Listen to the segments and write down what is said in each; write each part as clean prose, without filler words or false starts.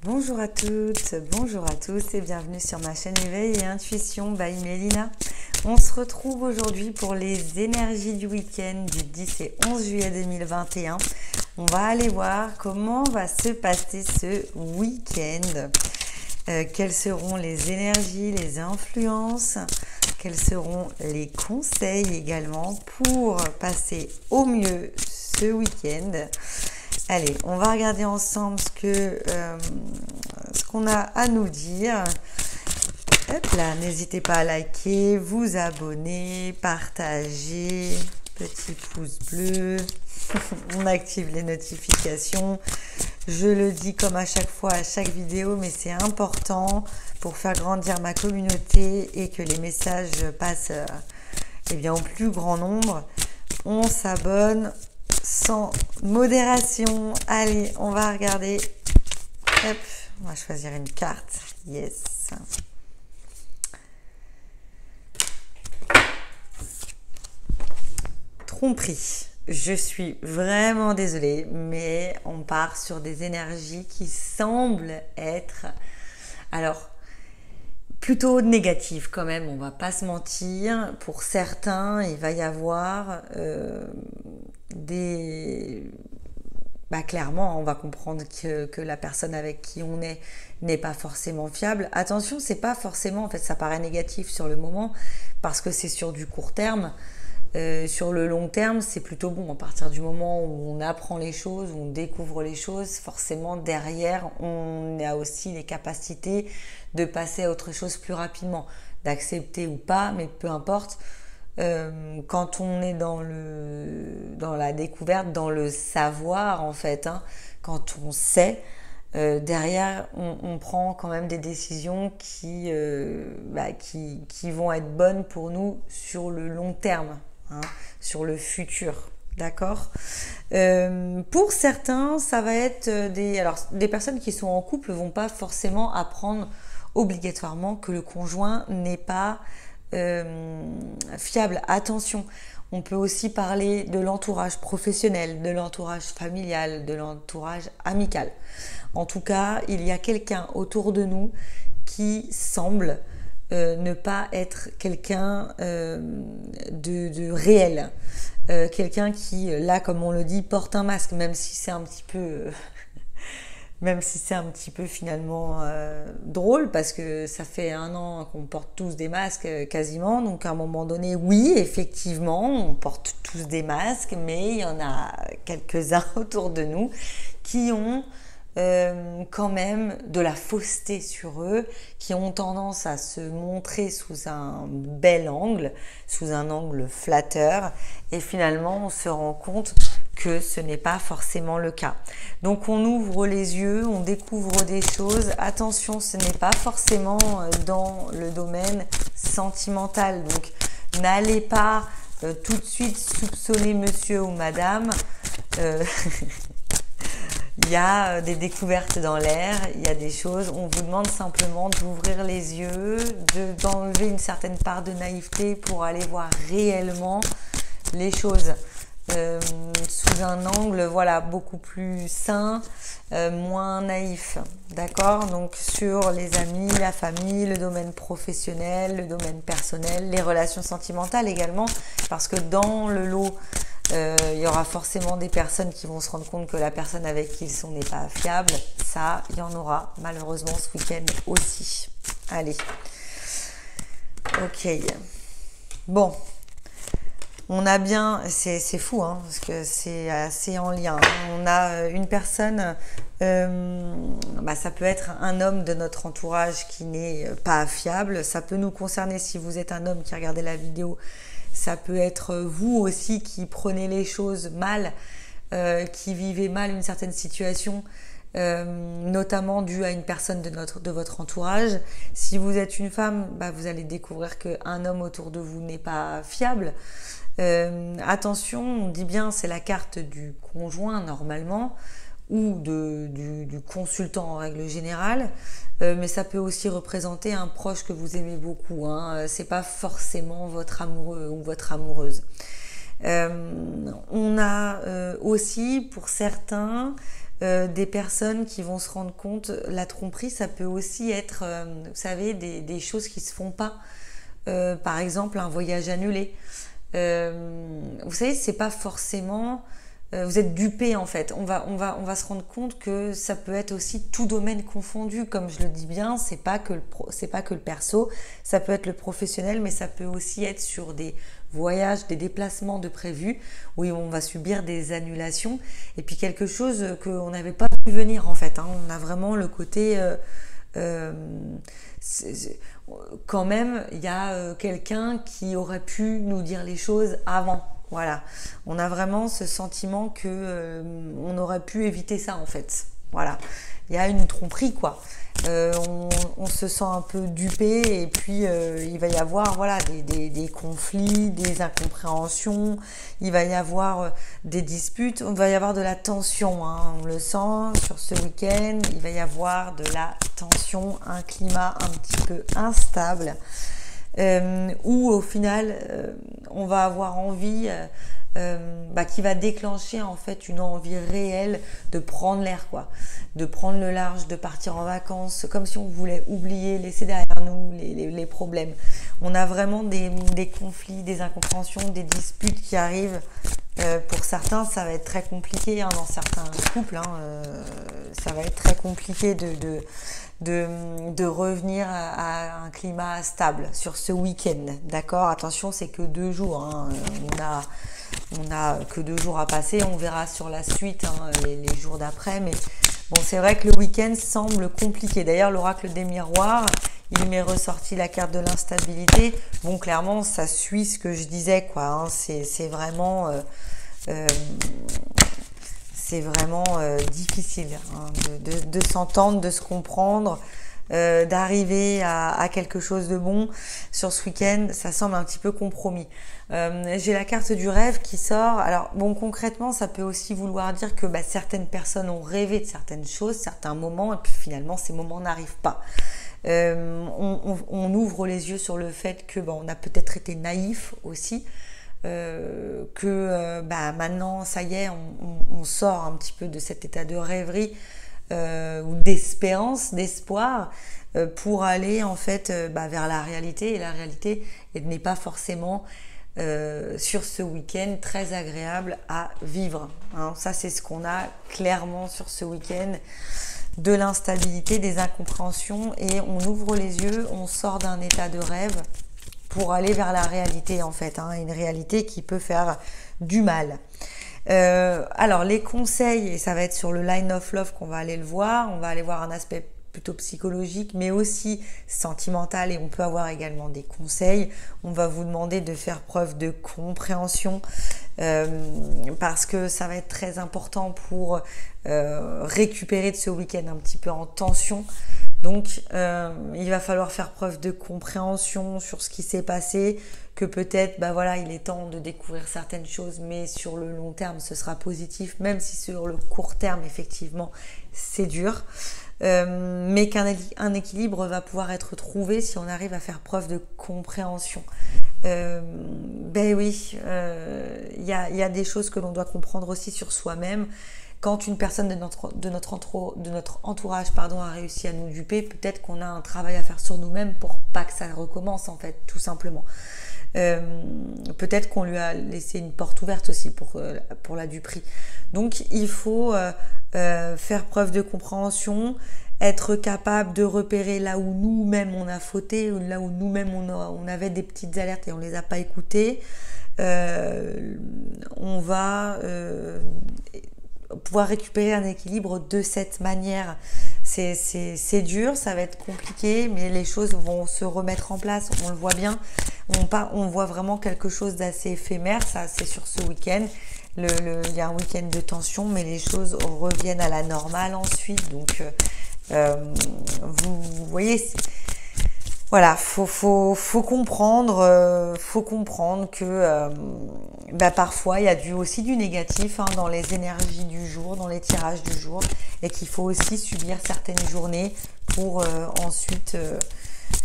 Bonjour à toutes, bonjour à tous et bienvenue sur ma chaîne Éveil et Intuition by Mélina. On se retrouve aujourd'hui pour les énergies du week-end du 10 et 11 juillet 2021. On va aller voir comment va se passer ce week-end. Quelles seront les énergies, les influences, quels seront les conseils également pour passer au mieux ce week-end. Allez, on va regarder ensemble ce qu'on a à nous dire. Hop là, n'hésitez pas à liker, vous abonner, partager, petit pouce bleu. On active les notifications. Je le dis comme à chaque fois, à chaque vidéo, mais c'est important pour faire grandir ma communauté et que les messages passent au plus grand nombre. On s'abonne sans modération. Allez, on va regarder. Hop, on va choisir une carte. Yes. Tromperie. Je suis vraiment désolée, mais on part sur des énergies qui semblent être, alors, plutôt négatives quand même, on va pas se mentir. Pour certains, il va y avoir clairement, on va comprendre que la personne avec qui on est n'est pas forcément fiable. Attention, c'est pas forcément, en fait, ça paraît négatif sur le moment parce que c'est sur du court terme. Sur le long terme, c'est plutôt bon. À partir du moment où on apprend les choses, où on découvre les choses, forcément derrière, on a aussi les capacités de passer à autre chose plus rapidement, d'accepter ou pas, mais peu importe. Quand on est dans la découverte, dans le savoir en fait, quand on sait, derrière on prend quand même des décisions qui vont être bonnes pour nous sur le long terme, sur le futur. D'accord. Pour certains, ça va être des personnes qui sont en couple vont pas forcément apprendre obligatoirement que le conjoint n'est pas fiable. Attention, on peut aussi parler de l'entourage professionnel, de l'entourage familial, de l'entourage amical. En tout cas, il y a quelqu'un autour de nous qui semble ne pas être quelqu'un de réel. Quelqu'un qui, là, comme on le dit, porte un masque, même si c'est un petit peu... Même si c'est un petit peu finalement drôle, parce que ça fait 1 an qu'on porte tous des masques quasiment, donc à un moment donné, oui, effectivement, on porte tous des masques, mais il y en a quelques-uns autour de nous qui ont quand même de la fausseté sur eux, qui ont tendance à se montrer sous un bel angle, sous un angle flatteur, et finalement on se rend compte que ce n'est pas forcément le cas. Donc on ouvre les yeux, on découvre des choses. Attention, ce n'est pas forcément dans le domaine sentimental. Donc n'allez pas tout de suite soupçonner monsieur ou madame. Il y a des découvertes dans l'air, il y a des choses. On vous demande simplement d'ouvrir les yeux, d'enlever une certaine part de naïveté pour aller voir réellement les choses. Sous un angle beaucoup plus sain, moins naïf, d'accord. Donc sur les amis, la famille, le domaine professionnel, le domaine personnel, les relations sentimentales également, parce que dans le lot il y aura forcément des personnes qui vont se rendre compte que la personne avec qui ils sont n'est pas fiable. Ça, il y en aura malheureusement ce week-end aussi. Allez, ok, bon. On a bien, c'est fou, parce que c'est assez en lien. On a une personne, ça peut être un homme de notre entourage qui n'est pas fiable. Ça peut nous concerner si vous êtes un homme qui regardez la vidéo. Ça peut être vous aussi qui prenez les choses mal, qui vivez mal une certaine situation, notamment due à une personne de votre entourage. Si vous êtes une femme, vous allez découvrir qu'un homme autour de vous n'est pas fiable. Attention, on dit bien c'est la carte du conjoint normalement ou du consultant en règle générale, mais ça peut aussi représenter un proche que vous aimez beaucoup, c'est pas forcément votre amoureux ou votre amoureuse. On a aussi pour certains des personnes qui vont se rendre compte, la tromperie, ça peut aussi être, vous savez, des choses qui se font pas. Par exemple, un voyage annulé. Vous savez, c'est pas forcément... vous êtes dupé en fait. On va se rendre compte que ça peut être aussi tout domaine confondu. Comme je le dis bien, c'est pas que le perso, ça peut être le professionnel, mais ça peut aussi être sur des voyages, des déplacements de prévus, où on va subir des annulations. Et puis quelque chose qu'on n'avait pas pu venir en fait. On a vraiment le côté... quand même, il y a quelqu'un qui aurait pu nous dire les choses avant. Voilà, on a vraiment ce sentiment que on aurait pu éviter ça en fait. Voilà, il y a une tromperie quoi. On se sent un peu dupé et puis il va y avoir voilà des conflits, des incompréhensions, il va y avoir des disputes, il va y avoir de la tension, hein, on le sent sur ce week-end, il va y avoir de la tension, un climat un petit peu instable. Où au final on va avoir envie qui va déclencher en fait une envie réelle de prendre l'air quoi, de prendre le large, de partir en vacances, comme si on voulait oublier, laisser derrière nous les problèmes. On a vraiment des conflits, des incompréhensions, des disputes qui arrivent. Pour certains ça va être très compliqué hein, dans certains couples ça va être très compliqué de revenir à un climat stable sur ce week-end, d'accord? Attention, c'est que 2 jours, hein. On a que 2 jours à passer, on verra sur la suite hein, les jours d'après, mais bon, c'est vrai que le week-end semble compliqué. D'ailleurs, l'oracle des miroirs, il m'est ressorti la carte de l'instabilité. Bon, clairement, ça suit ce que je disais, quoi. Hein. C'est vraiment... difficile hein, de s'entendre, de se comprendre, d'arriver à quelque chose de bon sur ce week-end. Ça semble un petit peu compromis. J'ai la carte du rêve qui sort. Alors bon, concrètement, ça peut aussi vouloir dire que certaines personnes ont rêvé de certaines choses, certains moments, et puis finalement ces moments n'arrivent pas. On ouvre les yeux sur le fait que on a peut-être été naïf aussi. Maintenant ça y est, on sort un petit peu de cet état de rêverie ou d'espérance, d'espoir pour aller en fait vers la réalité, et la réalité n'est pas forcément sur ce week-end très agréable à vivre hein. Ça c'est ce qu'on a clairement sur ce week-end, de l'instabilité, des incompréhensions, et on ouvre les yeux, on sort d'un état de rêve pour aller vers la réalité en fait, hein, une réalité qui peut faire du mal. Alors les conseils, et ça va être sur le line of love qu'on va aller le voir, on va aller voir un aspect plutôt psychologique mais aussi sentimental, et on peut avoir également des conseils. On va vous demander de faire preuve de compréhension parce que ça va être très important pour récupérer de ce week-end un petit peu en tension. Donc, il va falloir faire preuve de compréhension sur ce qui s'est passé, que peut-être, il est temps de découvrir certaines choses, mais sur le long terme, ce sera positif, même si sur le court terme, effectivement, c'est dur. Mais qu'un équilibre va pouvoir être trouvé si on arrive à faire preuve de compréhension. Oui, il y a des choses que l'on doit comprendre aussi sur soi-même. Quand une personne de notre entourage a réussi à nous duper, peut-être qu'on a un travail à faire sur nous-mêmes pour pas que ça recommence en fait, tout simplement. Peut-être qu'on lui a laissé une porte ouverte aussi pour la duperie. Donc il faut faire preuve de compréhension, être capable de repérer là où nous-mêmes on a fauté, ou là où nous-mêmes on avait des petites alertes et on les a pas écoutées. On va pouvoir récupérer un équilibre de cette manière. C'est dur, ça va être compliqué, mais les choses vont se remettre en place, on le voit bien. On voit vraiment quelque chose d'assez éphémère, ça c'est sur ce week-end. Il y a un week-end de tension, mais les choses reviennent à la normale ensuite. Donc vous voyez, voilà, faut comprendre que parfois il y a aussi du négatif hein, dans les énergies du jour, dans les tirages du jour, et qu'il faut aussi subir certaines journées pour ensuite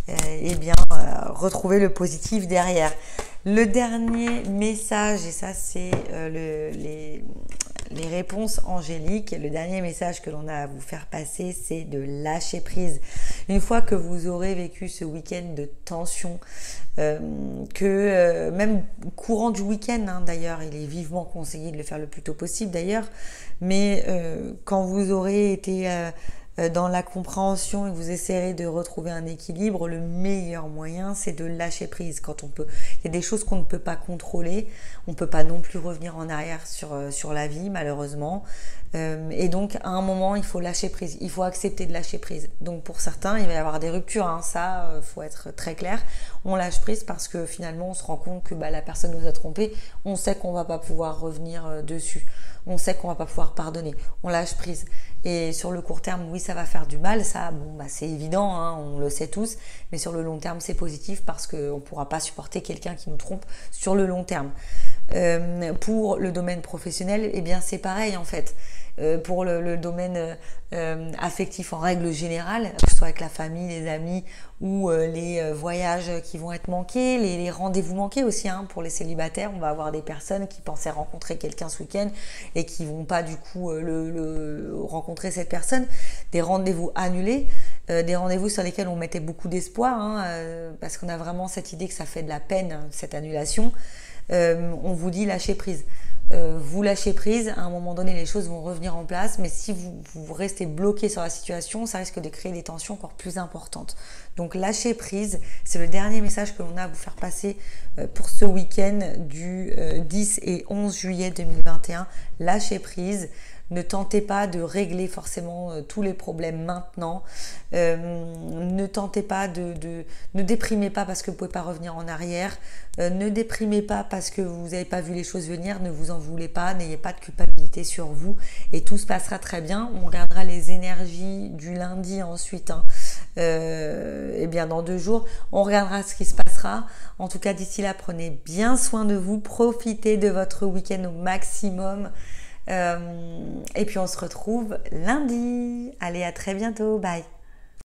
retrouver le positif derrière. Le dernier message, et ça c'est les réponses angéliques, le dernier message que l'on a à vous faire passer, c'est de lâcher prise. Une fois que vous aurez vécu ce week-end de tension, même courant du week-end, d'ailleurs, il est vivement conseillé de le faire le plus tôt possible d'ailleurs, mais quand vous aurez été dans la compréhension et que vous essayerez de retrouver un équilibre, le meilleur moyen, c'est de lâcher prise. Il y a des choses qu'on ne peut pas contrôler, on ne peut pas non plus revenir en arrière sur la vie, malheureusement. Et donc, à un moment, il faut lâcher prise. Il faut accepter de lâcher prise. Donc, pour certains, il va y avoir des ruptures. Ça, faut être très clair. On lâche prise parce que finalement, on se rend compte que la personne nous a trompés. On sait qu'on va pas pouvoir revenir dessus. On sait qu'on va pas pouvoir pardonner. On lâche prise. Et sur le court terme, oui, ça va faire du mal. Ça, c'est évident, on le sait tous. Mais sur le long terme, c'est positif parce qu'on ne pourra pas supporter quelqu'un qui nous trompe sur le long terme. Pour le domaine professionnel, eh bien, c'est pareil en fait. Pour le domaine affectif en règle générale, que ce soit avec la famille, les amis ou les voyages qui vont être manqués, les rendez-vous manqués aussi, pour les célibataires, on va avoir des personnes qui pensaient rencontrer quelqu'un ce week-end et qui vont pas du coup rencontrer cette personne, des rendez-vous annulés, des rendez-vous sur lesquels on mettait beaucoup d'espoir, parce qu'on a vraiment cette idée que ça fait de la peine, cette annulation. On vous dit lâcher prise. Vous lâchez prise, à un moment donné les choses vont revenir en place, mais si vous restez bloqué sur la situation, ça risque de créer des tensions encore plus importantes. Donc lâcher prise, c'est le dernier message que l'on a à vous faire passer pour ce week-end du 10 et 11 juillet 2021. Lâchez prise. Ne tentez pas de régler forcément tous les problèmes maintenant. Ne tentez pas ne déprimez pas parce que vous ne pouvez pas revenir en arrière. Ne déprimez pas parce que vous n'avez pas vu les choses venir. Ne vous en voulez pas. N'ayez pas de culpabilité sur vous. Et tout se passera très bien. On regardera les énergies du lundi ensuite. Et bien dans 2 jours, on regardera ce qui se passera. En tout cas, d'ici là, prenez bien soin de vous. Profitez de votre week-end au maximum. Et puis on se retrouve lundi. Allez, à très bientôt. Bye.